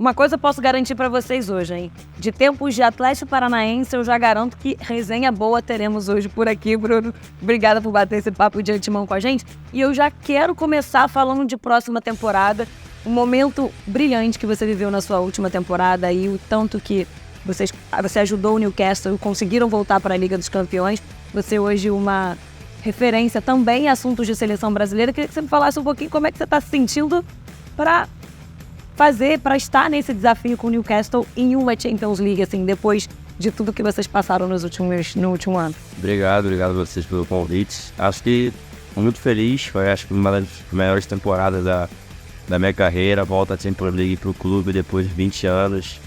Uma coisa eu posso garantir para vocês hoje, hein? De tempos de Atlético Paranaense, eu já garanto que resenha boa teremos hoje por aqui, Bruno. Obrigada por bater esse papo de antemão com a gente. E eu já quero começar falando de próxima temporada. Um momento brilhante que você viveu na sua última temporada e o tanto que você ajudou o Newcastle e conseguiram voltar para a Liga dos Campeões. Você hoje uma referência também em assuntos de seleção brasileira. Queria que você me falasse um pouquinho como é que você está se sentindo para estar nesse desafio com o Newcastle em uma Champions League, assim, depois de tudo que vocês passaram no último ano. Obrigado a vocês pelo convite. Acho que estou muito feliz, foi acho que uma das melhores temporadas da minha carreira, volta a Champions League para o clube depois de 20 anos.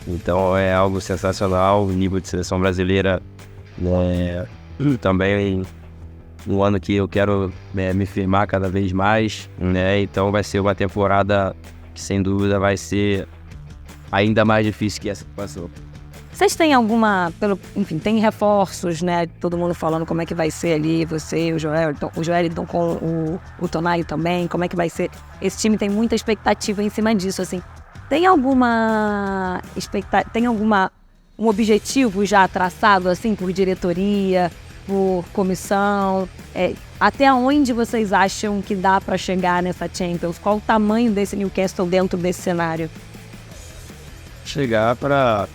Então é algo sensacional, o nível de seleção brasileira, né, também um ano que eu quero me firmar cada vez mais, né, então vai ser uma temporada que sem dúvida vai ser ainda mais difícil que essa que passou. Vocês têm enfim, tem reforços, né? Todo mundo falando como é que vai ser ali, você, o Joelinton com o Tonali também, como é que vai ser. Esse time tem muita expectativa em cima disso, assim. Tem um objetivo já traçado, assim, por diretoria, por comissão? Até onde vocês acham que dá para chegar nessa Champions? Qual o tamanho desse Newcastle dentro desse cenário? Chegar para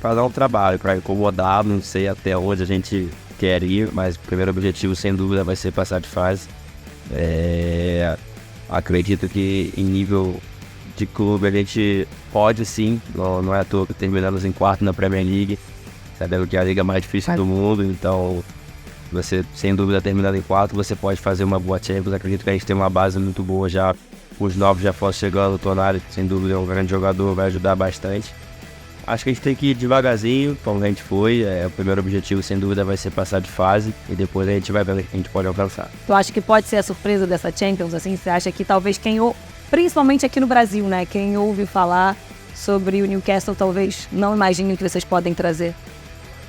dar um trabalho, para incomodar, não sei até onde a gente quer ir, mas o primeiro objetivo, sem dúvida, vai ser passar de fase. Acredito que em nível de clube a gente pode sim, não é à toa que terminamos em quarto na Premier League, sabendo que é a liga mais difícil do mundo, então você, sem dúvida, terminando em quarto, você pode fazer uma boa Champions. Acredito que a gente tem uma base muito boa já, os novos já foram chegando, o Tonali, sem dúvida, é um grande jogador, vai ajudar bastante. Acho que a gente tem que ir devagarzinho, como a gente foi. O primeiro objetivo, sem dúvida, vai ser passar de fase e depois a gente vai ver o que a gente pode alcançar. Tu acha que pode ser a surpresa dessa Champions, assim? Você acha que talvez principalmente aqui no Brasil, né? Quem ouve falar sobre o Newcastle talvez não imagine o que vocês podem trazer?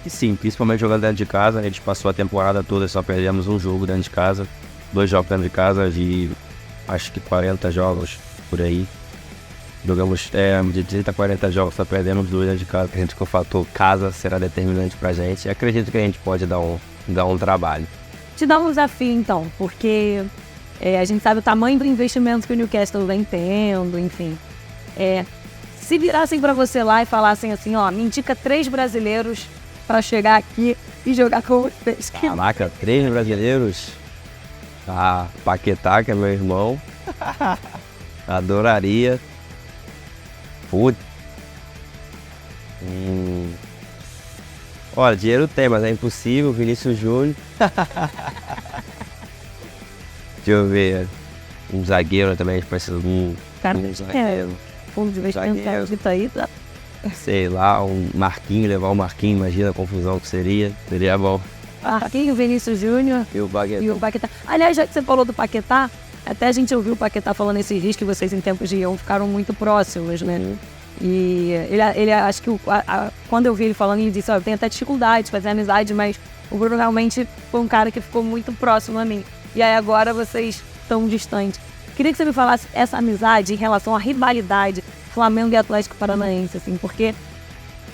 E sim, principalmente jogando dentro de casa. A gente passou a temporada toda, só perdemos um jogo dentro de casa, 2 jogos dentro de casa de acho que 40 jogos por aí. Jogamos de 30 a 40 jogos, só perdemos 2 dentro de casa. Acredito que o fator casa será determinante pra gente. E acredito que a gente pode dar um trabalho. Te dá um desafio então, porque a gente sabe o tamanho do investimento que o Newcastle vem tendo, enfim. Se virassem pra você lá e falassem assim, ó, me indica 3 brasileiros pra chegar aqui e jogar com vocês. Caraca, 3 brasileiros? Paquetá, que é meu irmão. Adoraria. Putz. Olha, dinheiro tem, mas é impossível. Vinícius Júnior. Deixa eu ver. Um zagueiro também, a gente precisa de um zagueiro. Fundo de investimento aí, tá? Sei lá, um Marquinhos, levar o Marquinhos, imagina a confusão que seria bom. Marquinhos, Vinícius Júnior e o Paquetá. Aliás, já que você falou do Paquetá, até a gente ouviu o Paquetá falando esses dias que vocês em tempos de Ion ficaram muito próximos, né? E ele acho que quando eu vi ele falando, ele disse, eu tenho até dificuldade de fazer amizade, mas o Bruno realmente foi um cara que ficou muito próximo a mim. E aí agora vocês estão distantes. Queria que você me falasse essa amizade em relação à rivalidade Flamengo e Atlético Paranaense, assim, porque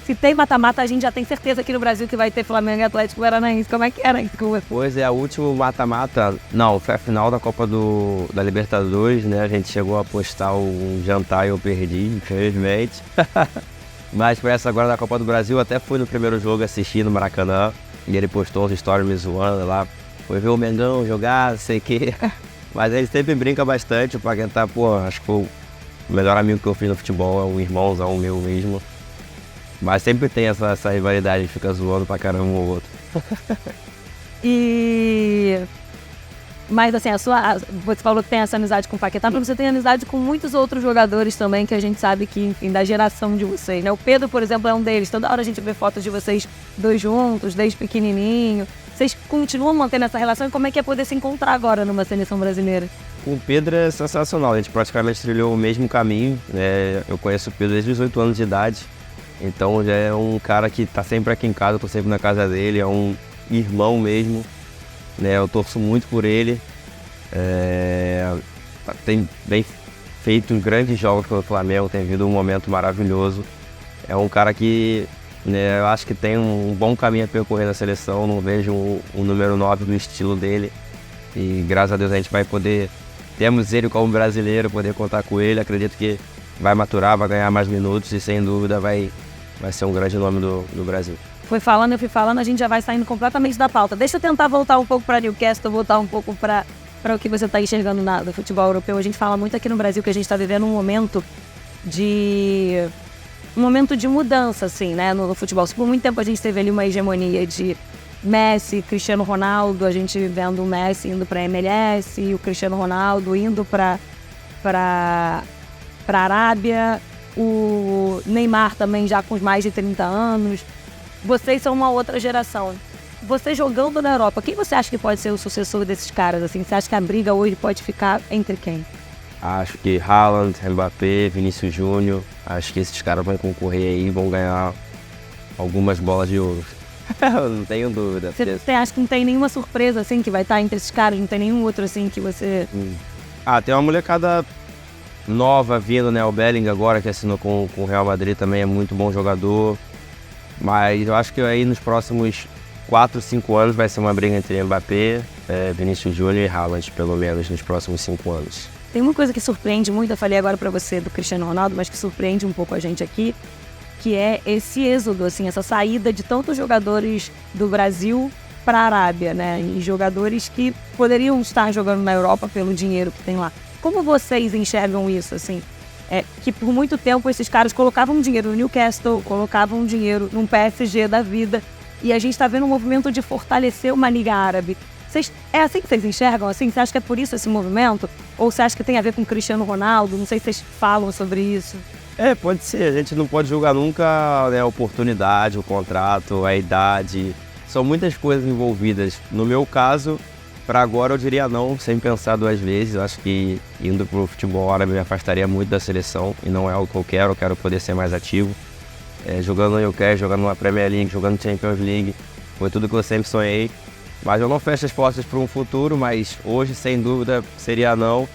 se tem mata-mata, a gente já tem certeza aqui no Brasil que vai ter Flamengo e Atlético Paranaense. Como é que era isso? Pois é, o último mata-mata, não, foi a final da Copa da Libertadores, né? A gente chegou a postar um jantar e eu perdi, infelizmente. Mas foi essa agora da Copa do Brasil, até fui no primeiro jogo assistir no Maracanã. E ele postou uns stories me zoando lá. Foi ver o Mengão jogar, não sei o quê. Mas ele sempre brinca bastante, o Paquetá, acho que foi o melhor amigo que eu fiz no futebol, é um irmãozão meu mesmo. Mas sempre tem essa rivalidade, a gente fica zoando pra caramba um ou outro. Mas assim, você falou que tem essa amizade com o Paquetá, mas você tem amizade com muitos outros jogadores também, que a gente sabe que, enfim, da geração de vocês, né? O Pedro, por exemplo, é um deles. Toda hora a gente vê fotos de vocês dois juntos, desde pequenininho. Vocês continuam mantendo essa relação e como é que é poder se encontrar agora numa seleção brasileira? O Pedro é sensacional, a gente praticamente trilhou o mesmo caminho, né? Eu conheço o Pedro desde os 18 anos de idade, então já é um cara que tá sempre aqui em casa, eu tô sempre na casa dele, é um irmão mesmo, né? Eu torço muito por ele, vem feito grandes jogos pelo Flamengo, tem vindo um momento maravilhoso. É um cara que, né, eu acho que tem um bom caminho a percorrer na seleção, não vejo um número 9 do estilo dele. E graças a Deus a gente vai poder, temos ele como brasileiro, poder contar com ele. Acredito que vai maturar, vai ganhar mais minutos e sem dúvida vai ser um grande nome do Brasil. Eu fui falando, a gente já vai saindo completamente da pauta. Deixa eu tentar voltar um pouco para Newcastle, voltar um pouco para o que você está enxergando do futebol europeu. A gente fala muito aqui no Brasil que a gente está vivendo um momento de mudança, assim, né, no futebol. Por muito tempo a gente teve ali uma hegemonia de Messi, Cristiano Ronaldo, a gente vendo o Messi indo para a MLS e o Cristiano Ronaldo indo para a Arábia, o Neymar também já com mais de 30 anos. Vocês são uma outra geração. Você jogando na Europa, quem você acha que pode ser o sucessor desses caras? Assim? Você acha que a briga hoje pode ficar entre quem? Acho que Haaland, Mbappé, Vinícius Júnior, acho que esses caras vão concorrer aí e vão ganhar algumas bolas de ouro. Não tenho dúvida. Você acha que não tem nenhuma surpresa assim que vai estar entre esses caras? Não tem nenhum outro assim que você... Tem uma molecada nova vindo, né? O Bellingham agora que assinou com o Real Madrid também é muito bom jogador. Mas eu acho que aí nos próximos 4, 5 anos vai ser uma briga entre Mbappé, Vinícius Júnior e Haaland, pelo menos nos próximos 5 anos. Tem uma coisa que surpreende muito, eu falei agora pra você do Cristiano Ronaldo, mas que surpreende um pouco a gente aqui, que é esse êxodo, assim, essa saída de tantos jogadores do Brasil para a Arábia, né? E jogadores que poderiam estar jogando na Europa pelo dinheiro que tem lá. Como vocês enxergam isso, assim? Que por muito tempo esses caras colocavam dinheiro no Newcastle, colocavam dinheiro num PSG da vida, e a gente está vendo um movimento de fortalecer uma Liga Árabe. É assim que vocês enxergam? Assim? Você acha que é por isso esse movimento? Ou você acha que tem a ver com o Cristiano Ronaldo? Não sei se vocês falam sobre isso. Pode ser. A gente não pode julgar nunca, né, a oportunidade, o contrato, a idade. São muitas coisas envolvidas. No meu caso, para agora eu diria não, sem pensar 2 vezes. Eu acho que indo para o futebol árabe me afastaria muito da seleção e não é algo que eu quero poder ser mais ativo. Jogando no Newcastle, jogando na Premier League, jogando Champions League, foi tudo que eu sempre sonhei. Mas eu não fecho as portas para um futuro, mas hoje sem dúvida seria não.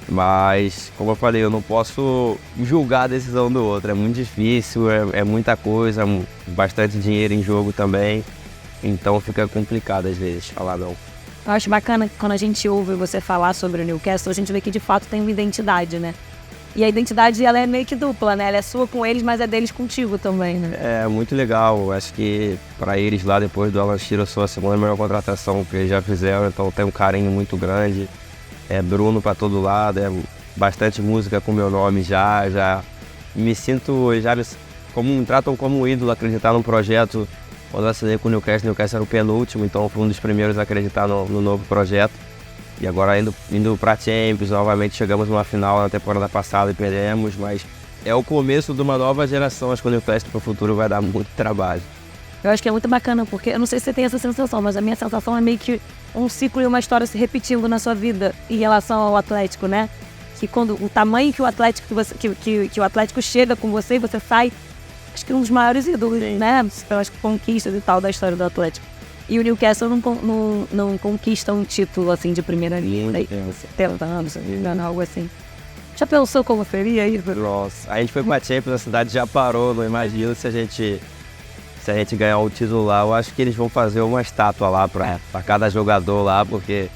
Mas, como eu falei, eu não posso julgar a decisão do outro, é muito difícil, é muita coisa, bastante dinheiro em jogo também. Então fica complicado às vezes falar não. Eu acho bacana que quando a gente ouve você falar sobre o Newcastle, a gente vê que de fato tem uma identidade, né? E a identidade, ela é meio que dupla, né? Ela é sua com eles, mas é deles contigo também, né? É muito legal. Eu acho que para eles lá, depois do Alan Shearer, eu sou a segunda melhor contratação que eles já fizeram, então tem um carinho muito grande. Bruno para todo lado, bastante música com meu nome já me sinto, me tratam como um ídolo, acreditar num projeto. Quando eu assinei com o Newcastle era o penúltimo, então fui um dos primeiros a acreditar no novo projeto. E agora indo para Champions, novamente chegamos numa final na temporada passada e perdemos, mas é o começo de uma nova geração. Acho que o Newcastle para o futuro vai dar muito trabalho. Eu acho que é muito bacana, porque eu não sei se você tem essa sensação, mas a minha sensação é meio que um ciclo e uma história se repetindo na sua vida em relação ao Atlético, né? Que quando o tamanho que o Atlético que o Atlético chega com você e você sai, acho que um dos maiores ídolos, né? Pelas conquistas e tal da história do Atlético. E o Newcastle não conquista um título assim de primeira linha, 70 anos, algo assim. Já pensou como seria isso? Nossa, a gente foi pra Champions, a cidade já parou, não imagino se a gente ganhar o título lá. Eu acho que eles vão fazer uma estátua lá pra cada jogador lá, porque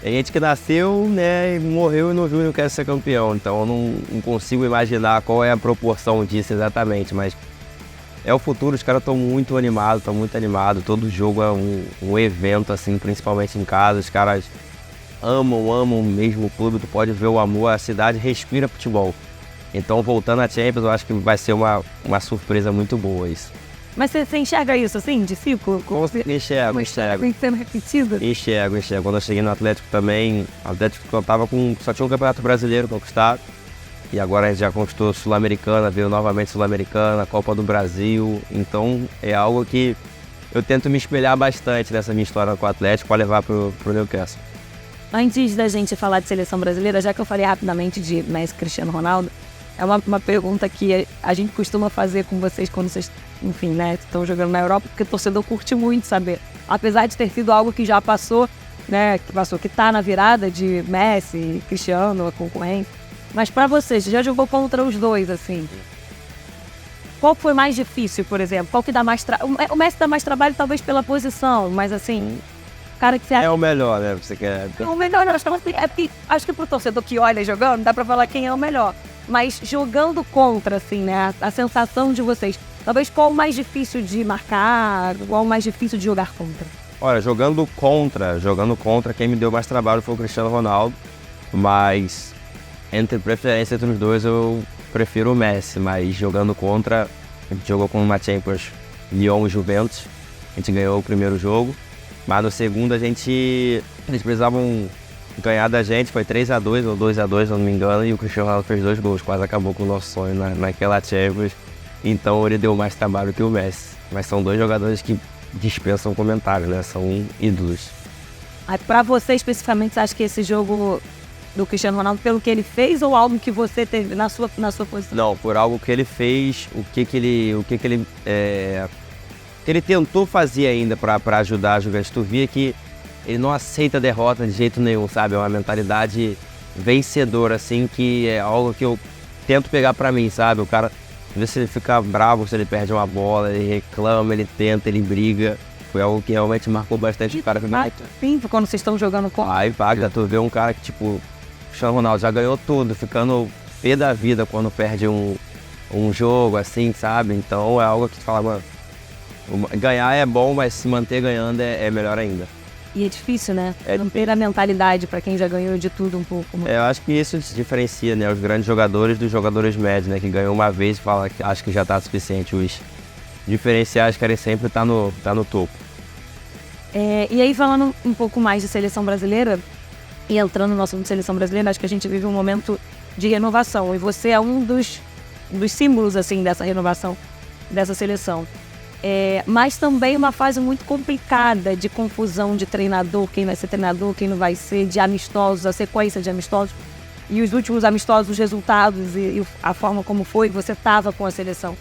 tem gente que nasceu, né, e morreu e não viu o Newcastle ser campeão, então eu não consigo imaginar qual é a proporção disso exatamente, mas é o futuro. Os caras estão muito animados, todo jogo é um evento, assim, principalmente em casa. Os caras amam mesmo o clube, tu pode ver o amor, a cidade respira futebol. Então, voltando à Champions, eu acho que vai ser uma surpresa muito boa isso. Mas você enxerga isso, assim, de ciclo? Enxergo. Vem sendo repetido? Enxergo. Quando eu cheguei no Atlético também, o Atlético só tinha um campeonato brasileiro conquistado. E agora a gente já conquistou Sul-Americana, veio novamente Sul-Americana, Copa do Brasil. Então é algo que eu tento me espelhar bastante nessa minha história com o Atlético para levar pro Newcastle. Antes da gente falar de seleção brasileira, já que eu falei rapidamente de Messi e Cristiano Ronaldo, é uma pergunta que a gente costuma fazer com vocês quando vocês, enfim, né, estão jogando na Europa, porque o torcedor curte muito saber. Apesar de ter sido algo que já passou, né, que tá na virada de Messi, Cristiano, a concorrência. Mas pra você já jogou contra os dois, assim. Qual foi mais difícil, por exemplo? Qual que dá mais O Messi dá mais trabalho, talvez, pela posição, mas assim, o cara que você acha... É o melhor, né? Você quer... O melhor, não, acho que pro torcedor que olha jogando, dá pra falar quem é o melhor. Mas jogando contra, assim, né? A sensação de vocês. Talvez qual o mais difícil de marcar, qual o mais difícil de jogar contra? Olha, jogando contra, quem me deu mais trabalho foi o Cristiano Ronaldo. Mas, entre preferência entre os dois, eu prefiro o Messi. Mas jogando contra, a gente jogou com uma Champions Lyon e Juventus. A gente ganhou o primeiro jogo. Mas no segundo eles precisavam ganhar da gente, foi 3-2 ou 2-2, se não me engano, e o Cristiano Ronaldo fez 2 gols, quase acabou com o nosso sonho naquela Champions. Então ele deu mais trabalho que o Messi. Mas são dois jogadores que dispensam comentários, né? São ídolos. Pra você especificamente, você acha que esse jogo do Cristiano Ronaldo, pelo que ele fez, ou algo que você teve na sua posição? Não, por algo que ele fez, o que ele tentou fazer ainda para ajudar a Juventus. Tu via que ele não aceita derrota de jeito nenhum, sabe? É uma mentalidade vencedora, assim, que é algo que eu tento pegar para mim, sabe? O cara, às vezes ele fica bravo se ele perde uma bola, ele reclama, ele tenta, ele briga. Foi algo que realmente marcou bastante o cara. Sim, quando vocês estão jogando com... Aí paga, tu vê um cara que, tipo, o Cristiano Ronaldo já ganhou tudo, ficando pé da vida quando perde um jogo, assim, sabe? Então é algo que tu fala, mano, ganhar é bom, mas se manter ganhando é melhor ainda. E é difícil, né? Manter a mentalidade pra quem já ganhou de tudo um pouco. Eu acho que isso diferencia, né, os grandes jogadores dos jogadores médios, né? Que ganhou uma vez e fala que acho que já tá suficiente. Os diferenciais querem sempre estar no topo. E aí, falando um pouco mais de seleção brasileira, e entrando no assunto de seleção brasileira, acho que a gente vive um momento de renovação. E você é um dos símbolos, assim, dessa renovação, dessa seleção. Mas também uma fase muito complicada de confusão de treinador, quem vai ser treinador, quem não vai ser, de amistosos, a sequência de amistosos. E os últimos amistosos, os resultados e a forma como foi, você estava com a seleção.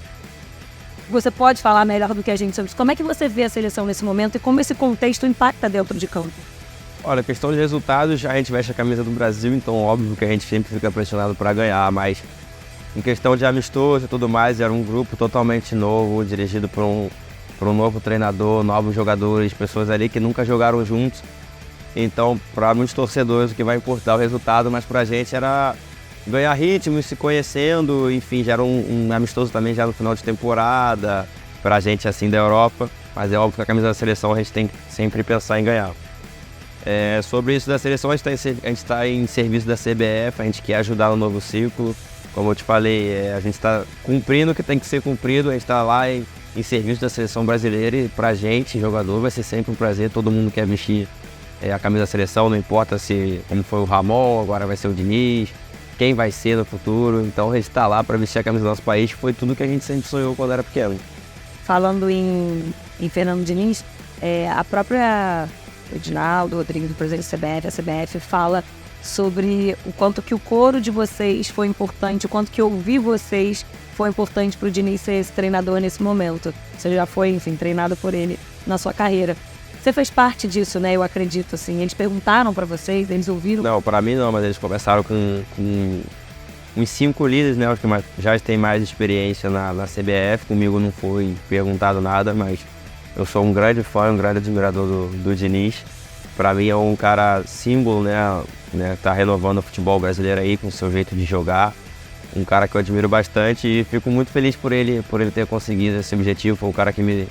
Você pode falar melhor do que a gente sobre isso. Como é que você vê a seleção nesse momento e como esse contexto impacta dentro de campo? Olha, questão de resultados, a gente veste a camisa do Brasil, então óbvio que a gente sempre fica pressionado para ganhar, mas em questão de amistoso e tudo mais, era um grupo totalmente novo, dirigido por um novo treinador, novos jogadores, pessoas ali que nunca jogaram juntos. Então, para muitos torcedores, o que vai importar é o resultado, mas para a gente era ganhar ritmo, se conhecendo, enfim, já era um amistoso também já no final de temporada, para a gente assim da Europa, mas é óbvio que a camisa da seleção a gente tem que sempre pensar em ganhar. Sobre isso da seleção, a gente está em serviço da CBF, a gente quer ajudar no novo ciclo. Como eu te falei, a gente está cumprindo o que tem que ser cumprido, a gente está lá em serviço da seleção brasileira e pra gente, jogador, vai ser sempre um prazer, todo mundo quer vestir a camisa da seleção, não importa se como foi o Ramon, agora vai ser o Diniz, quem vai ser no futuro, então a gente está lá para vestir a camisa do nosso país, foi tudo que a gente sempre sonhou quando era pequeno. Falando em Fernando Diniz, a própria Edinaldo Rodrigues, do presidente da CBF, a CBF fala sobre o quanto que o coro de vocês foi importante, o quanto que ouvir vocês foi importante para o Diniz ser esse treinador nesse momento. Você já foi, enfim, treinado por ele na sua carreira. Você fez parte disso, né? Eu acredito, assim. Eles perguntaram para vocês, eles ouviram? Não, para mim não, mas eles conversaram com uns 5 líderes, né? Os que já têm mais experiência na CBF. Comigo não foi perguntado nada, mas eu sou um grande fã, um grande admirador do Diniz. Para mim é um cara símbolo, né? Tá renovando o futebol brasileiro aí com o seu jeito de jogar. Um cara que eu admiro bastante e fico muito feliz por ele ter conseguido esse objetivo. Foi um cara que me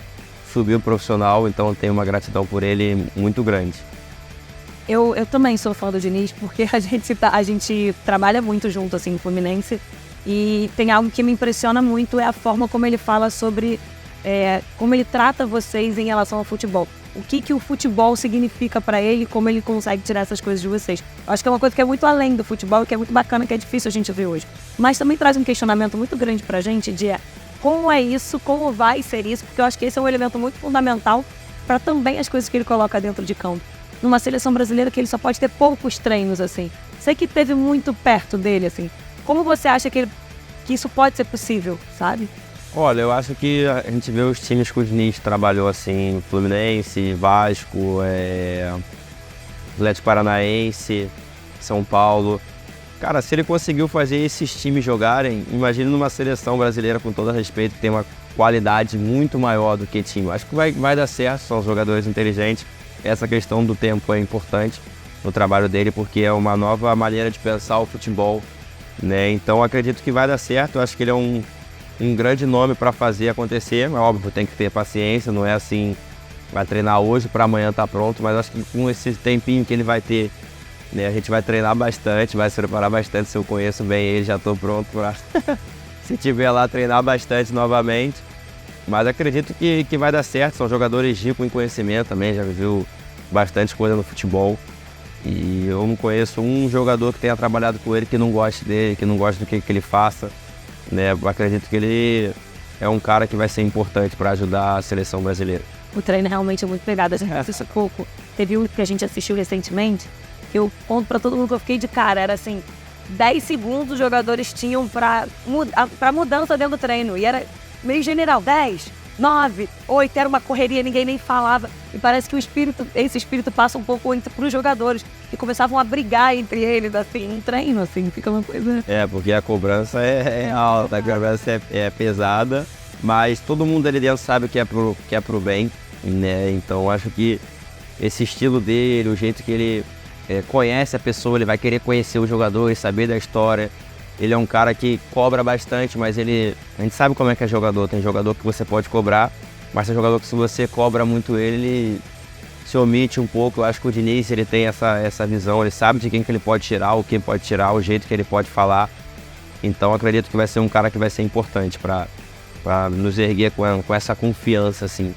subiu profissional, então eu tenho uma gratidão por ele muito grande. Eu também sou fã do Diniz, porque a gente trabalha muito junto, assim, no Fluminense, e tem algo que me impressiona muito, é a forma como ele fala sobre como ele trata vocês em relação ao futebol. O que o futebol significa para ele, como ele consegue tirar essas coisas de vocês. Eu acho que é uma coisa que é muito além do futebol, que é muito bacana, que é difícil a gente ver hoje. Mas também traz um questionamento muito grande pra gente de como é isso, como vai ser isso, porque eu acho que esse é um elemento muito fundamental para também as coisas que ele coloca dentro de campo. Numa seleção brasileira que ele só pode ter poucos treinos, assim. Sei que teve muito perto dele, assim. Como você acha que isso pode ser possível, sabe? Olha, eu acho que a gente vê os times que o Diniz trabalhou, assim, Fluminense, Vasco, Atlético Paranaense, São Paulo. Cara, se ele conseguiu fazer esses times jogarem, imagina numa seleção brasileira, com todo respeito, que tem uma qualidade muito maior do que time. Acho que vai dar certo, são jogadores inteligentes. Essa questão do tempo é importante no trabalho dele, porque é uma nova maneira de pensar o futebol, né? Então acredito que vai dar certo. Eu acho que ele é um grande nome para fazer acontecer. É óbvio, tem que ter paciência, não é assim, vai treinar hoje para amanhã tá pronto, mas acho que com esse tempinho que ele vai ter, né, a gente vai treinar bastante, vai se preparar bastante. Se eu conheço bem ele, já estou pronto para se tiver lá, treinar bastante novamente. Mas acredito que vai dar certo. São jogadores ricos em conhecimento também, já viveu bastante coisa no futebol. E eu não conheço um jogador que tenha trabalhado com ele que não goste dele, que não goste do que ele faça, né? Eu acredito que ele é um cara que vai ser importante para ajudar a seleção brasileira. O treino realmente é muito pegado. A gente assiste pouco. Teve um que a gente assistiu recentemente, que eu conto pra todo mundo que eu fiquei de cara. Era assim, 10 segundos os jogadores tinham pra mudança dentro do treino. E era meio general, 10, 9, 8, era uma correria, ninguém nem falava. E parece que esse espírito passa um pouco pros jogadores, que começavam a brigar entre eles, assim, no treino, assim, fica uma coisa... Porque a cobrança é alta, a cobrança é pesada, mas todo mundo ali dentro sabe que é pro bem, né? Então acho que esse estilo dele, o jeito que ele conhece a pessoa, ele vai querer conhecer o jogador e saber da história. Ele é um cara que cobra bastante, mas a gente sabe como é que é jogador. Tem jogador que você pode cobrar, mas tem jogador que se você cobra muito ele se omite um pouco. Eu acho que o Diniz, ele tem essa visão, ele sabe de quem que ele pode tirar, o que pode tirar, o jeito que ele pode falar. Então acredito que vai ser um cara que vai ser importante para nos erguer com essa confiança, assim.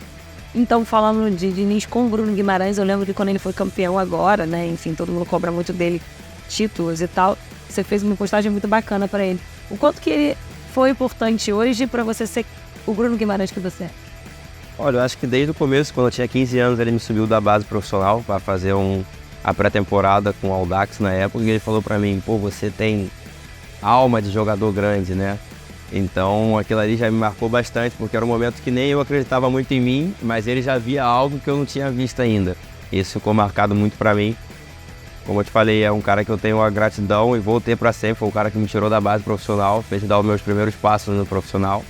Então, falando de Diniz com o Bruno Guimarães, eu lembro que quando ele foi campeão agora, né, enfim, todo mundo cobra muito dele títulos e tal, você fez uma postagem muito bacana para ele. O quanto que ele foi importante hoje para você ser o Bruno Guimarães que você é? Olha, eu acho que desde o começo, quando eu tinha 15 anos, ele me subiu da base profissional para fazer a pré-temporada com o Audax na época, e ele falou para mim, pô, você tem alma de jogador grande, né? Então aquilo ali já me marcou bastante, porque era um momento que nem eu acreditava muito em mim, mas ele já via algo que eu não tinha visto ainda. Isso ficou marcado muito para mim. Como eu te falei, é um cara que eu tenho uma gratidão e vou ter para sempre. Foi um cara que me tirou da base profissional, fez dar os meus primeiros passos no profissional.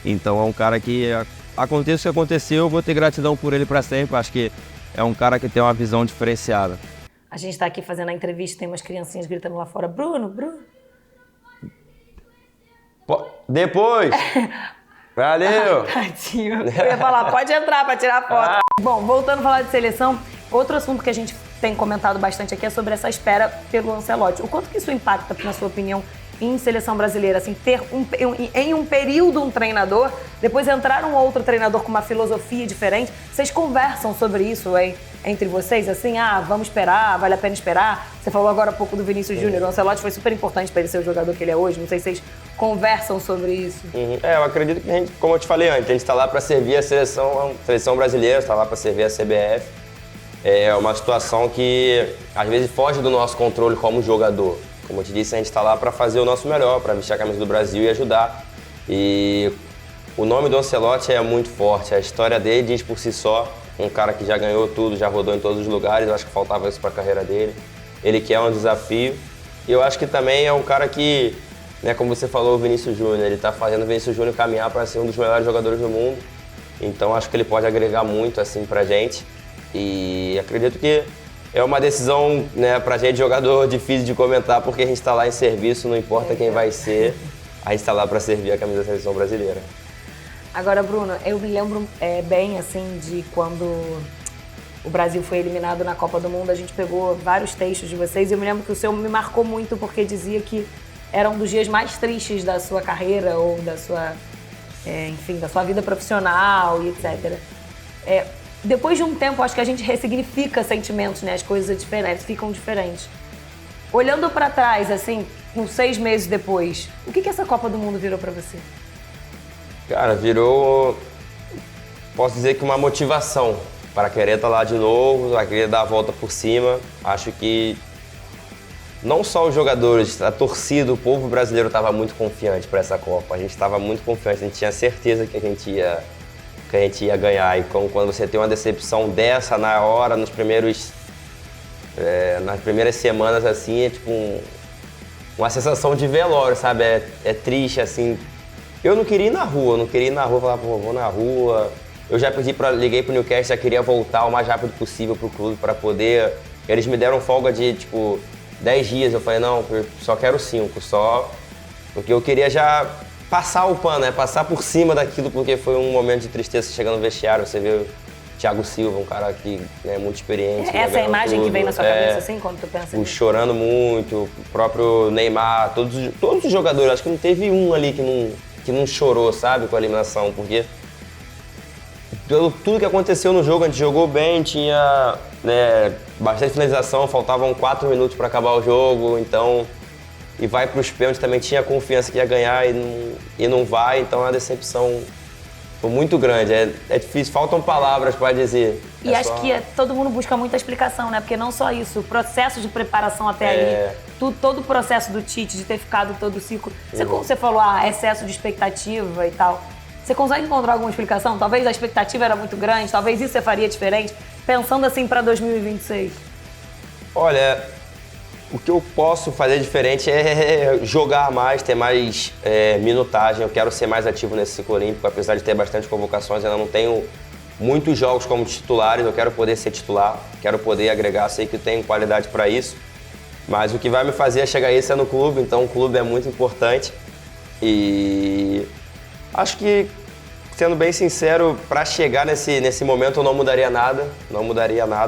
Então é um cara que, aconteça o que aconteceu, eu vou ter gratidão por ele para sempre. Acho que é um cara que tem uma visão diferenciada. A gente está aqui fazendo a entrevista, tem umas criancinhas gritando lá fora, Bruno. Depois! Valeu! Tadinho. Eu ia falar, pode entrar para tirar foto. Bom, voltando a falar de seleção, outro assunto que a gente tem comentado bastante aqui é sobre essa espera pelo Ancelotti. O quanto que isso impacta, na sua opinião, em seleção brasileira? Assim, ter em um período um treinador, depois entrar um outro treinador com uma filosofia diferente. Vocês conversam sobre isso entre vocês? Assim, vamos esperar, vale a pena esperar? Você falou agora há pouco do Vinícius Júnior. O Ancelotti foi super importante para ele ser o jogador que ele é hoje. Não sei se vocês conversam sobre isso. Eu acredito que a gente, como eu te falei antes, a gente está lá para servir a seleção brasileira, está lá para servir a CBF. É uma situação que às vezes foge do nosso controle como jogador. Como eu te disse, a gente está lá para fazer o nosso melhor, para vestir a camisa do Brasil e ajudar. E o nome do Ancelotti é muito forte, a história dele diz por si só. Um cara que já ganhou tudo, já rodou em todos os lugares, eu acho que faltava isso para a carreira dele. Ele quer um desafio. E eu acho que também é um cara que, né, como você falou, o Vinícius Júnior, ele está fazendo o Vinícius Júnior caminhar para ser um dos melhores jogadores do mundo. Então acho que ele pode agregar muito assim para a gente. E acredito que é uma decisão, né, pra gente, jogador, difícil de comentar, porque a gente está lá em serviço, não importa quem vai ser, a gente está lá para servir a camisa da seleção brasileira. Agora, Bruno, eu me lembro bem, assim, de quando o Brasil foi eliminado na Copa do Mundo, a gente pegou vários textos de vocês e eu me lembro que o seu me marcou muito porque dizia que era um dos dias mais tristes da sua carreira ou da sua, enfim, da sua vida profissional e etc. Depois de um tempo, acho que a gente ressignifica sentimentos, né? As coisas ficam diferentes. Olhando pra trás, assim, uns 6 meses depois, o que essa Copa do Mundo virou pra você? Cara, virou, posso dizer que uma motivação para querer estar lá de novo, para querer dar a volta por cima. Acho que não só os jogadores, a torcida, o povo brasileiro estava muito confiante para essa Copa. A gente estava muito confiante, a gente tinha certeza que a gente ia ganhar. E quando você tem uma decepção dessa na hora, nas primeiras semanas, assim, é tipo uma sensação de velório, sabe? É triste, assim. Eu não queria ir na rua, falava, pô, vou na rua. Eu já liguei pro Newcastle, já queria voltar o mais rápido possível pro clube para poder... Eles me deram folga de, 10 dias. Eu falei, não, eu só quero 5, só... Porque eu queria já passar o pano, né? Passar por cima daquilo, porque foi um momento de tristeza chegando no vestiário. Você vê o Thiago Silva, um cara que é muito experiente. Essa é a imagem que vem na sua cabeça, assim, quando tu pensa nisso? Chorando muito, o próprio Neymar, todos os jogadores. Acho que não teve um ali que não chorou, sabe, com a eliminação, porque pelo tudo que aconteceu no jogo, a gente jogou bem, tinha bastante finalização, faltavam 4 minutos para acabar o jogo, então, e vai para os pênaltis, também tinha confiança que ia ganhar e não vai, então é uma decepção muito grande, é difícil, faltam palavras para dizer. E acho que todo mundo busca muita explicação, né? Porque não só isso, o processo de preparação até ali, todo o processo do Tite, de ter ficado todo o ciclo. Você falou, excesso de expectativa e tal. Você consegue encontrar alguma explicação? Talvez a expectativa era muito grande, talvez isso você faria diferente, pensando assim para 2026. Olha, o que eu posso fazer diferente é jogar mais, ter mais minutagem. Eu quero ser mais ativo nesse ciclo olímpico, apesar de ter bastante convocações, ainda não tenho muitos jogos como titulares, eu quero poder ser titular, quero poder agregar, sei que eu tenho qualidade para isso, mas o que vai me fazer chegar a isso é no clube, então o clube é muito importante e acho que, sendo bem sincero, para chegar nesse momento eu não mudaria nada,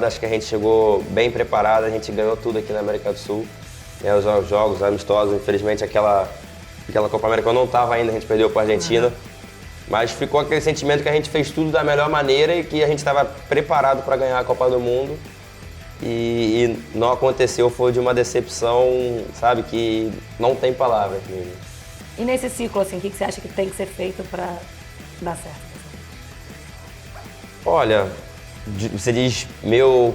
acho que a gente chegou bem preparado, a gente ganhou tudo aqui na América do Sul, os jogos amistosos, infelizmente aquela Copa América eu não estava ainda, a gente perdeu para a Argentina. Mas ficou aquele sentimento que a gente fez tudo da melhor maneira e que a gente estava preparado para ganhar a Copa do Mundo. E não aconteceu, foi de uma decepção, sabe, que não tem palavras mesmo. E nesse ciclo, assim, o que você acha que tem que ser feito para dar certo? Olha, você diz meu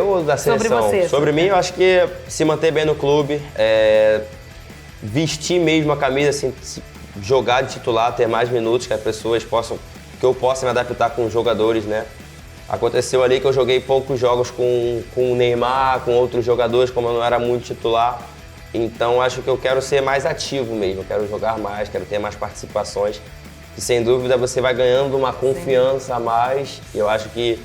ou da seleção? Sobre você. Sobre mim, eu acho que se manter bem no clube, vestir mesmo a camisa, assim, jogar de titular, ter mais minutos, que as pessoas que eu possa me adaptar com os jogadores, né? Aconteceu ali que eu joguei poucos jogos com o Neymar, com outros jogadores, como eu não era muito titular. Então acho que eu quero ser mais ativo mesmo, eu quero jogar mais, quero ter mais participações. E sem dúvida você vai ganhando uma confiança a mais. E eu acho que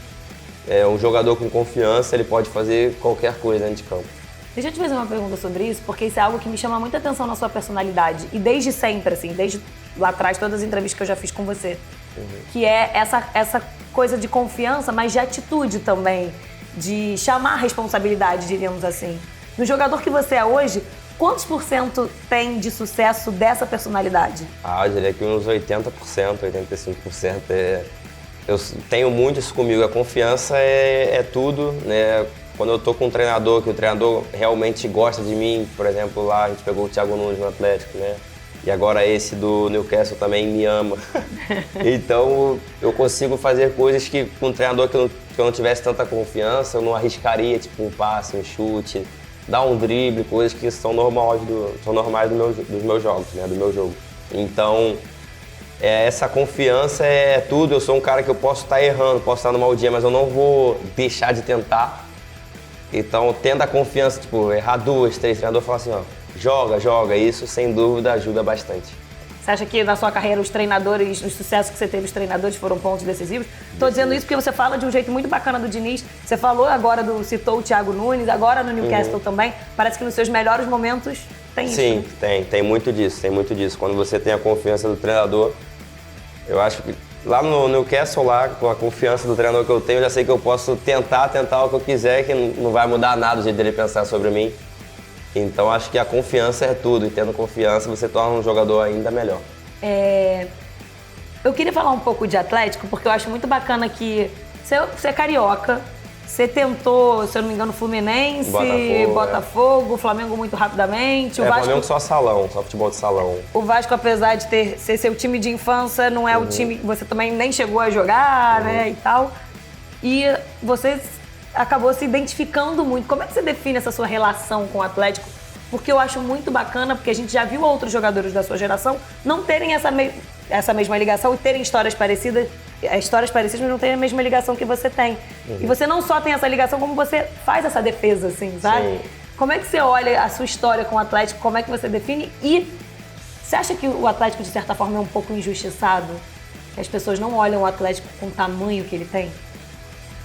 um jogador com confiança, ele pode fazer qualquer coisa dentro de campo. Deixa eu te fazer uma pergunta sobre isso, porque isso é algo que me chama muita atenção na sua personalidade. E desde sempre, assim, desde lá atrás, todas as entrevistas que eu já fiz com você. Que é essa coisa de confiança, mas de atitude também. De chamar a responsabilidade, diríamos assim. No jogador que você é hoje, quantos % tem de sucesso dessa personalidade? Eu diria que uns 80%, 85%. Eu tenho muito isso comigo. A confiança é tudo, né? Quando eu tô com um treinador, que o treinador realmente gosta de mim, por exemplo, lá a gente pegou o Thiago Nunes no Atlético, né? E agora esse do Newcastle também me ama. Então eu consigo fazer coisas que com um treinador que eu não tivesse tanta confiança, eu não arriscaria, tipo um passe, um chute, dar um drible, coisas que são normais dos meus jogos, né? Do meu jogo. Então essa confiança é tudo. Eu sou um cara que eu posso estar errando, posso estar no mau dia, mas eu não vou deixar de tentar. Então, tendo a confiança, errar 2, 3, o treinador fala assim, joga, isso sem dúvida ajuda bastante. Você acha que na sua carreira os sucessos que você teve, os treinadores foram pontos decisivos? Estou dizendo isso porque você fala de um jeito muito bacana do Diniz, você falou agora, citou o Thiago Nunes, agora no Newcastle também, parece que nos seus melhores momentos tem isso. Sim, tem muito disso. Quando você tem a confiança do treinador, eu acho que lá no Newcastle, lá, com a confiança do treinador que eu tenho, eu já sei que eu posso tentar o que eu quiser, que não vai mudar nada o jeito dele pensar sobre mim. Então, acho que a confiança é tudo. E tendo confiança, você torna um jogador ainda melhor. Eu queria falar um pouco de Atlético, porque eu acho muito bacana que você é carioca, você tentou, se eu não me engano, Fluminense, Botafogo, Flamengo muito rapidamente. O Vasco, Flamengo só futebol de salão. O Vasco, apesar de ser seu time de infância, não é o time que você também nem chegou a jogar, né, e tal. E você acabou se identificando muito. Como é que você define essa sua relação com o Atlético? Porque eu acho muito bacana, porque a gente já viu outros jogadores da sua geração não terem essa mesma ligação e terem histórias parecidas, mas não terem a mesma ligação que você tem. E você não só tem essa ligação, como você faz essa defesa, assim, sabe? Como é que você olha a sua história com o Atlético? Como é que você define? E você acha que o Atlético, de certa forma, é um pouco injustiçado? Que as pessoas não olham o Atlético com o tamanho que ele tem?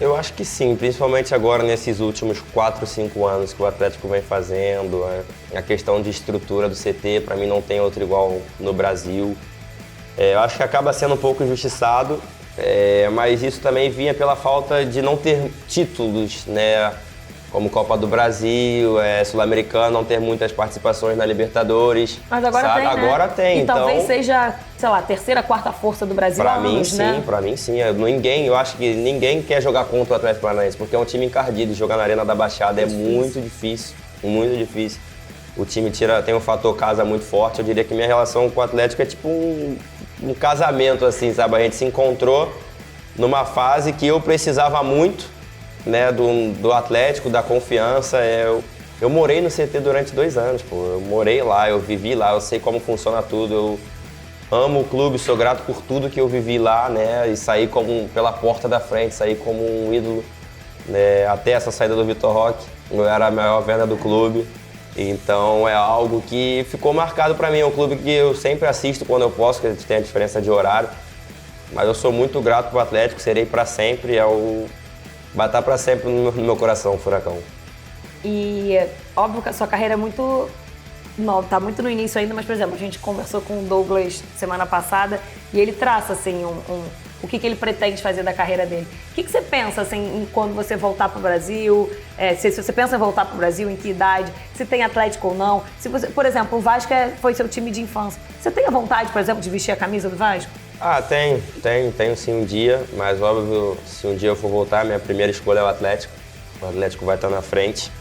Eu acho que sim, principalmente agora nesses últimos 4, 5 anos que o Atlético vem fazendo. A questão de estrutura do CT, para mim, não tem outro igual no Brasil. Eu acho que acaba sendo um pouco injustiçado, mas isso também vinha pela falta de não ter títulos, né? Como Copa do Brasil, Sul-Americana, não ter muitas participações na Libertadores. Mas agora sabe? tem, né? Agora tem, e então... talvez seja, sei lá, a terceira, quarta força do Brasil há anos, né? Pra mim sim. Eu acho que ninguém quer jogar contra o Atlético Paranaense, porque é um time encardido. Jogar na Arena da Baixada é muito difícil, muito difícil. O time tem um fator casa muito forte. Eu diria que minha relação com o Atlético é tipo um casamento, assim, sabe? A gente se encontrou numa fase que eu precisava muito, né, do Atlético, da confiança. Eu morei no CT durante 2 anos, pô. Eu morei lá, eu vivi lá, eu sei como funciona tudo. Eu amo o clube, sou grato por tudo que eu vivi lá, né? E saí pela porta da frente, saí como um ídolo, né? Até essa saída do Vitor Roque, eu era a maior venda do clube. Então é algo que ficou marcado para mim. É um clube que eu sempre assisto quando eu posso, porque a gente tem a diferença de horário. Mas eu sou muito grato pro Atlético, serei para sempre. Vai estar para sempre no meu coração, o Furacão. E óbvio que a sua carreira é muito nova, tá muito no início ainda, mas, por exemplo, a gente conversou com o Douglas semana passada e ele traça, assim, o que ele pretende fazer da carreira dele. O que você pensa, assim, quando você voltar pro Brasil? Se você pensa em voltar pro Brasil, em que idade? Se tem Atlético ou não? Se você, por exemplo, o Vasco foi seu time de infância. Você tem a vontade, por exemplo, de vestir a camisa do Vasco? Tenho sim um dia, mas óbvio, se um dia eu for voltar, minha primeira escolha é o Atlético. O Atlético vai estar na frente.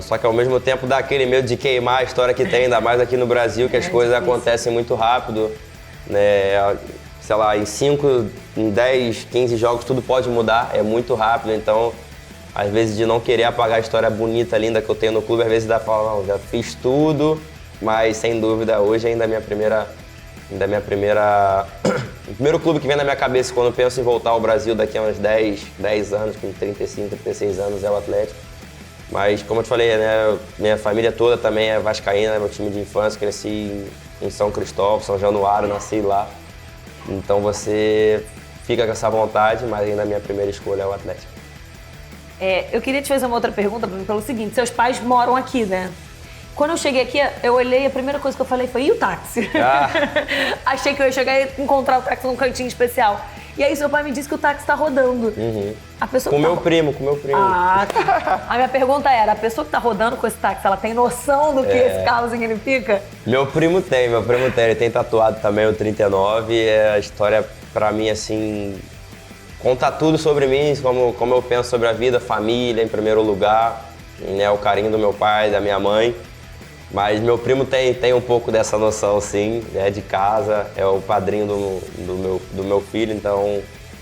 Só que ao mesmo tempo dá aquele medo de queimar a história que tem, ainda mais aqui no Brasil, que as coisas acontecem muito rápido, né? Sei lá, em 5, em 10, 15 jogos tudo pode mudar, é muito rápido, então às vezes de não querer apagar a história bonita, linda que eu tenho no clube, às vezes dá pra falar, não, já fiz tudo, mas sem dúvida hoje ainda é o primeiro clube que vem na minha cabeça quando eu penso em voltar ao Brasil daqui a uns 10 anos, com 35, 36 anos, é o Atlético. Mas, como eu te falei, né, minha família toda também é vascaína, meu time de infância, cresci em São Cristóvão, São Januário, nasci lá. Então você fica com essa vontade, mas ainda a minha primeira escolha é o Atlético. Eu queria te fazer uma outra pergunta, Bruno, pelo seguinte, seus pais moram aqui, né? Quando eu cheguei aqui, eu olhei, a primeira coisa que eu falei foi, e o táxi? Achei que eu ia chegar e encontrar o táxi num cantinho especial. E aí seu pai me disse que o táxi tá rodando. Uhum. A pessoa com meu primo. Ah, tá. A minha pergunta era, a pessoa que tá rodando com esse táxi, ela tem noção do que esse carro significa? Meu primo tem, ele tem tatuado também o 39, a história pra mim, assim, conta tudo sobre mim, como eu penso sobre a vida, família em primeiro lugar, né, o carinho do meu pai, da minha mãe. Mas meu primo tem um pouco dessa noção, sim, é de casa, é o padrinho do meu filho, então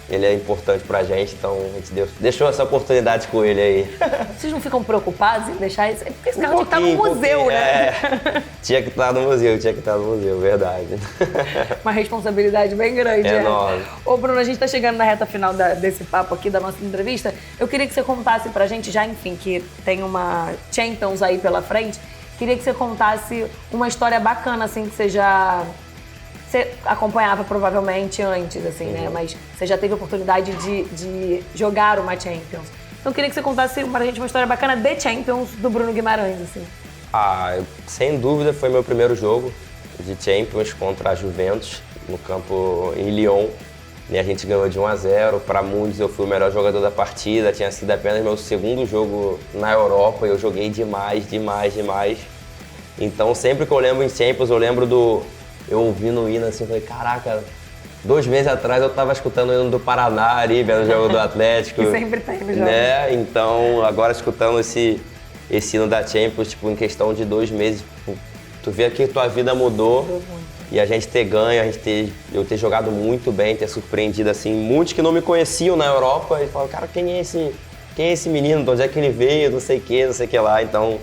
ele é importante pra gente, então a gente deixou essa oportunidade com ele aí. Vocês não ficam preocupados em deixar isso? Porque esse carro tinha que estar no museu, né? Tinha que estar no museu, verdade. Uma responsabilidade bem grande. É enorme. Ô Bruno, a gente tá chegando na reta final desse papo aqui, da nossa entrevista. Eu queria que você contasse pra gente, já enfim, que tem uma Champions aí pela frente, queria que você contasse uma história bacana, assim, que você acompanhava provavelmente antes, assim, né? Mas você já teve a oportunidade de jogar uma Champions. Então eu queria que você contasse pra gente uma história bacana de Champions do Bruno Guimarães, assim. Sem dúvida foi meu primeiro jogo de Champions contra a Juventus, no campo em Lyon. E a gente ganhou de 1-0, para muitos eu fui o melhor jogador da partida, tinha sido apenas meu segundo jogo na Europa e eu joguei demais. Então sempre que eu lembro em Champions, eu lembro eu ouvindo o hino assim, eu falei, caraca, 2 meses atrás eu tava escutando o hino do Paraná ali, vendo o jogo do Atlético. Que sempre tem no jogo. Né? Então agora escutando esse hino da Champions, tipo, em questão de 2 meses, tipo, tu vê que tua vida mudou. E a gente ter ganho, eu ter jogado muito bem, ter surpreendido assim, muitos que não me conheciam na Europa, e falaram, cara, quem é esse menino, de onde é que ele veio, não sei o que lá, então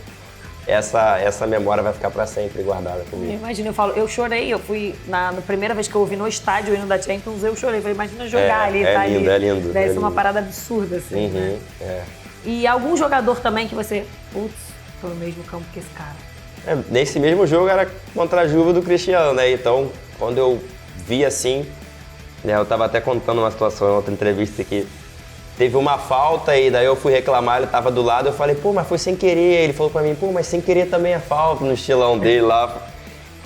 essa memória vai ficar pra sempre guardada comigo. Imagina, eu chorei, eu fui, na primeira vez que eu ouvi no estádio o hino da Champions, eu chorei, falei, imagina jogar ali, tá lindo, ali. É lindo, Deve ser uma parada absurda, assim, né? E algum jogador também que você, putz, tô no mesmo campo que esse cara. Nesse mesmo jogo era contra a Juve do Cristiano, né? Então, quando eu vi assim, né, eu tava até contando uma situação em outra entrevista que teve uma falta e daí eu fui reclamar, ele tava do lado, eu falei, pô, mas foi sem querer. Ele falou pra mim, pô, mas sem querer também é falta, no estilão dele lá,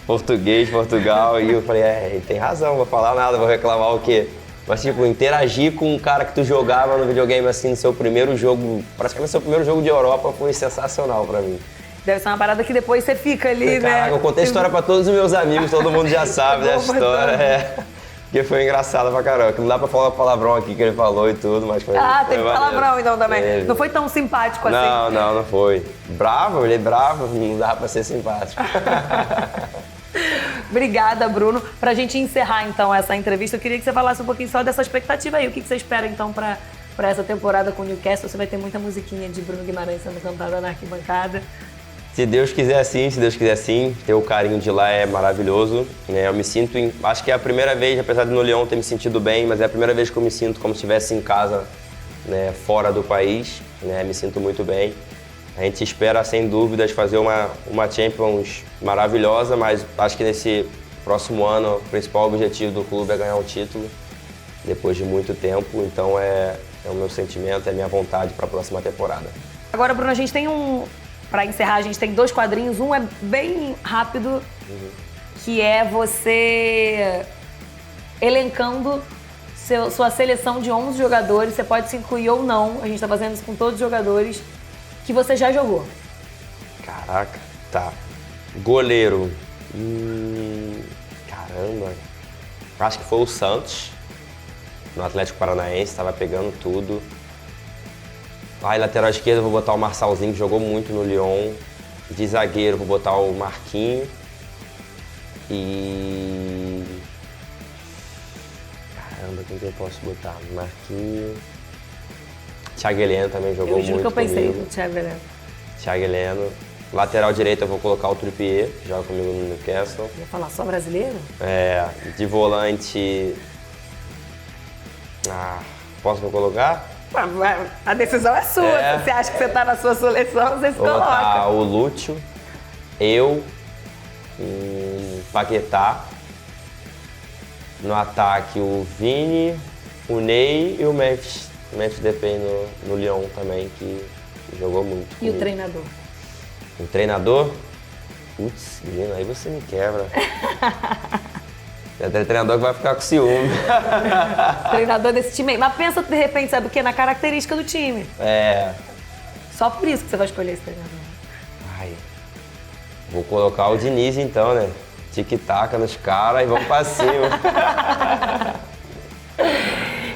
português, Portugal. E eu falei, ele tem razão, vou falar nada, vou reclamar o quê? Mas, tipo, interagir com um cara que tu jogava no videogame, assim, no seu primeiro jogo, praticamente seu primeiro jogo de Europa, foi sensacional pra mim. Deve ser uma parada que depois você fica ali, né? Caraca, eu contei a história pra todos os meus amigos, todo mundo já sabe dessa história. Porque foi engraçado pra caramba, que não dá pra falar palavrão aqui que ele falou e tudo, mas foi teve maneiro. palavrão então também. Não foi tão simpático assim? Não foi. Bravo, ele é bravo, não dá pra ser simpático. Obrigada, Bruno. Pra gente encerrar então essa entrevista, eu queria que você falasse um pouquinho só dessa expectativa aí. O que você espera então pra essa temporada com o Newcastle? Você vai ter muita musiquinha de Bruno Guimarães sendo cantada na arquibancada. Se Deus quiser sim, ter o carinho de lá é maravilhoso. Eu me sinto, acho que é a primeira vez, apesar de no Lyon ter me sentido bem, mas é a primeira vez que eu me sinto como se estivesse em casa, né, fora do país. Me sinto muito bem. A gente espera, sem dúvidas, fazer uma Champions maravilhosa, mas acho que nesse próximo ano o principal objetivo do clube é ganhar um título, depois de muito tempo. Então é o meu sentimento, é a minha vontade para a próxima temporada. Agora, Bruno, a gente tem para encerrar, a gente tem 2 quadrinhos. Um é bem rápido, que é você elencando sua seleção de 11 jogadores. Você pode se incluir ou não, a gente está fazendo isso com todos os jogadores que você já jogou. Caraca, tá. Goleiro. Caramba. Acho que foi o Santos, no Atlético Paranaense, estava pegando tudo. Aí, lateral esquerdo, eu vou botar o Marçalzinho, que jogou muito no Lyon. De zagueiro, vou botar o Marquinho. E... Caramba, quem que eu posso botar? Marquinho. Thiago Heleno também jogou muito. Eu juro que eu pensei comigo. no Thiago Heleno. Thiago Heleno. Lateral direito, eu vou colocar o Trippier, que joga comigo no Newcastle. Ia falar só brasileiro? De volante... posso colocar? A decisão é sua. Se você acha que você tá na sua seleção, você se Vou coloca. botar o Lúcio, eu, Paquetá. No ataque, o Vini, o Ney e o Memphis. O Memphis Depay no Lyon também, que jogou muito. E o treinador? O treinador? Putz, menino, aí você me quebra. É treinador que vai ficar com ciúme. Treinador desse time aí. Mas pensa, de repente, sabe o quê? Na característica do time. Só por isso que você vai escolher esse treinador. Vou colocar o Diniz então, né? Tic-tac nos caras e vamos pra cima.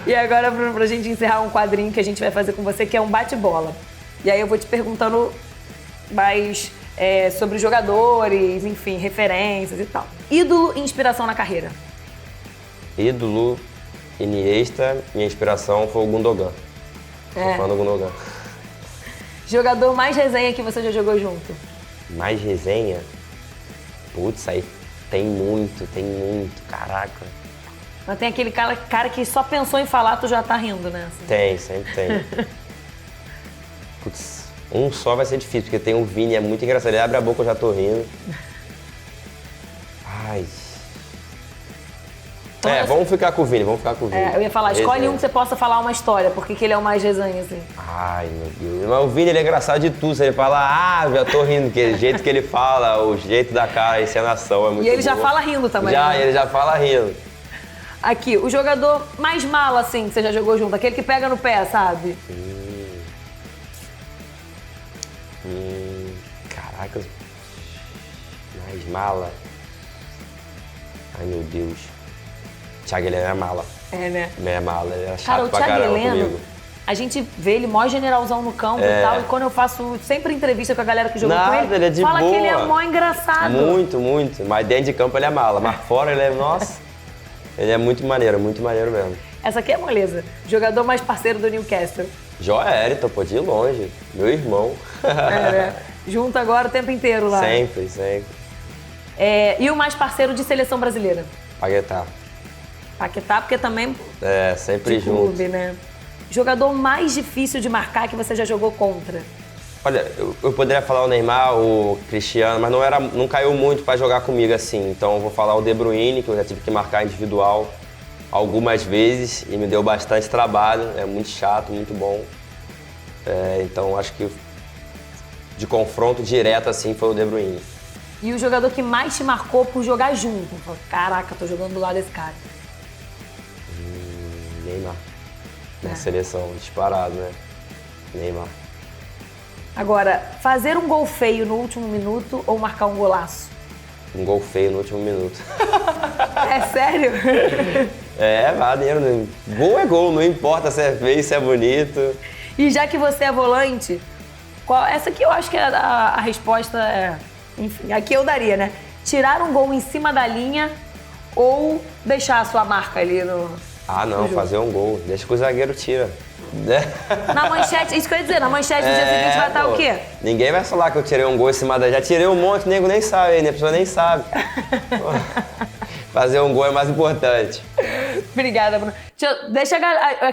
E agora, Bruno, pra gente encerrar um quadrinho que a gente vai fazer com você, que é um bate-bola. E aí eu vou te perguntando mais sobre jogadores, enfim, referências e tal. Ídolo e inspiração na carreira? Ídolo, Iniesta, minha inspiração foi o Gundogan. Sou fã do Gundogan. Jogador mais resenha que você já jogou junto? Mais resenha? Putz, aí tem muito, caraca. Mas tem aquele cara que só pensou em falar, tu já tá rindo, né? Assim. Tem, sempre tem. Putz, um só vai ser difícil, porque tem o Vini, é muito engraçado. Ele abre a boca, eu já tô rindo. Vamos ficar com o Vini, eu ia falar, escolhe um que você possa falar uma história, porque que ele é o mais resenha, assim. Ai, meu Deus. Mas o Vini, ele é engraçado de tudo. Se ele fala, já tô rindo, porque o jeito que ele fala, o jeito da cara, a encenação é muito E ele já boa. fala rindo também. Ele já fala rindo. Aqui, o jogador mais mala, assim, que você já jogou junto, aquele que pega no pé, sabe? Caraca, mais mala. Ai, meu Deus. Thiago Heleno é mala. Né? É mala, ele é chato Cara, o pra Thiago caramba Heleno, comigo. a gente vê ele mó generalzão no campo e tal, e quando eu faço sempre entrevista com a galera que jogou com ele, é de fala boa. que ele é mó engraçado. Muito. Mas dentro de campo ele é mala, mas fora ele é, nossa, ele é muito maneiro mesmo. Essa aqui é moleza. Jogador mais parceiro do Newcastle. Joelito, pô, de longe. Meu irmão. Né? Junto agora o tempo inteiro lá. Sempre. E o mais parceiro de seleção brasileira? Paquetá. Paquetá, porque também Sempre de junto. clube, né? Jogador mais difícil de marcar que você já jogou contra? Olha, eu poderia falar o Neymar, o Cristiano, mas não caiu muito para jogar comigo assim. Então eu vou falar o De Bruyne, que eu já tive que marcar individual algumas vezes e me deu bastante trabalho. É muito chato, muito bom. Então acho que de confronto direto assim foi o De Bruyne. E o jogador que mais te marcou por jogar junto? Caraca, tô jogando do lado desse cara. Neymar. Na seleção, disparado, né? Neymar. Agora, fazer um gol feio no último minuto ou marcar um golaço? Um gol feio no último minuto. É sério? Maneiro, né? Gol é gol, não importa se é feio, se é bonito. E já que você é volante, essa aqui eu acho que a resposta é... Enfim, aqui eu daria, né? Tirar um gol em cima da linha ou deixar a sua marca ali no... Ah, não, fazer um gol. Deixa que o zagueiro tira. Na manchete, isso que eu ia dizer, na manchete do dia seguinte vai estar o quê? Ninguém vai falar que eu tirei um gol em cima da... Já tirei um monte, o nego nem sabe, né? A pessoa nem sabe. Fazer um gol é mais importante. Obrigada, Bruno. Deixa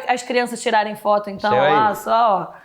as crianças tirarem foto, então, Chega aí. lá, só, ó.